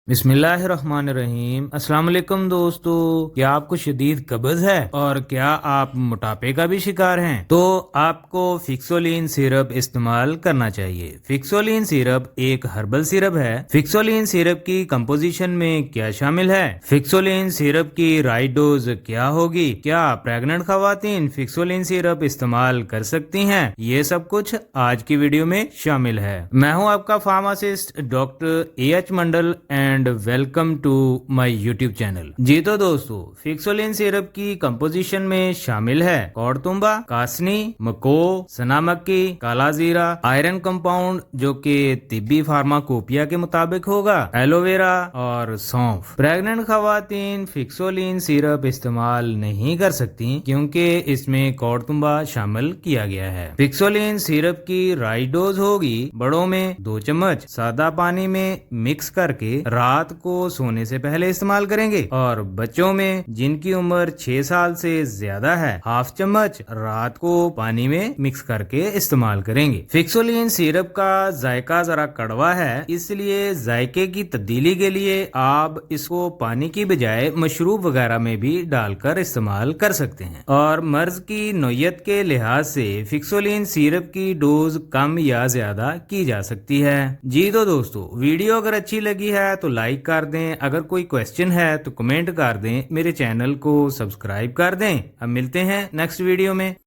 बिस्मिल्लाहिर्रहमानिर्रहीम। अस्सलाम वालेकुम दोस्तों, क्या आपको शदीद कब्ज है और क्या आप मोटापे का भी शिकार हैं? तो आपको फिक्सोलिन सिरप इस्तेमाल करना चाहिए। फिक्सोलिन सिरप एक हर्बल सिरप है। फिक्सोलिन सिरप की कंपोजिशन में क्या शामिल है? फिक्सोलिन सिरप की राइट डोज क्या होगी? क्या प्रेग्नेंट खवातीन फिक्सोलिन सिरप इस्तेमाल कर सकती हैं? ये सब कुछ आज की वीडियो में शामिल है। मैं हूं आपका pharmacist doctor A H Mandal and welcome to my YouTube channel. जी तो दोस्तों, फिक्सोलिन सिरप की कंपोजिशन में शामिल है कौड़तुंबा, कासनी, मको, सना मक्की, काला जीरा, आयरन कंपाउंड जो कि तिब्बी फार्माकोपिया के मुताबिक होगा, एलोवेरा और सौंफ। प्रेग्नेंट खवातीन फिक्सोलिन सिरप इस्तेमाल नहीं कर सकती क्योंकि इसमें कौड़तुंबा शामिल किया गया है। फिक्सोलिन सिरप की राइट डोज होगी बड़ों में 2 चम्मच सादा पानी में मिक्स करके रात को सोने से पहले इस्तेमाल करेंगे, और बच्चों में जिनकी उम्र 6 साल से ज्यादा है हाफ चम्मच रात को पानी में मिक्स करके इस्तेमाल करेंगे। फिक्सोलिन सिरप का जायका जरा कड़वा है, इसलिए जायके की तब्दीली के लिए आप इसको पानी की बजाय मशरूब वगैरह में भी डालकर इस्तेमाल कर सकते हैं। और मर्ज की नोयत के लिहाज से फिक्सोलिन सिरप की डोज कम या ज्यादा की जा सकती है। जी तो दोस्तों, वीडियो अगर अच्छी लगी है तो लाइक कर दें, अगर कोई क्वेश्चन है तो कमेंट कर दें, मेरे चैनल को सब्सक्राइब कर दें। अब मिलते हैं नेक्स्ट वीडियो में।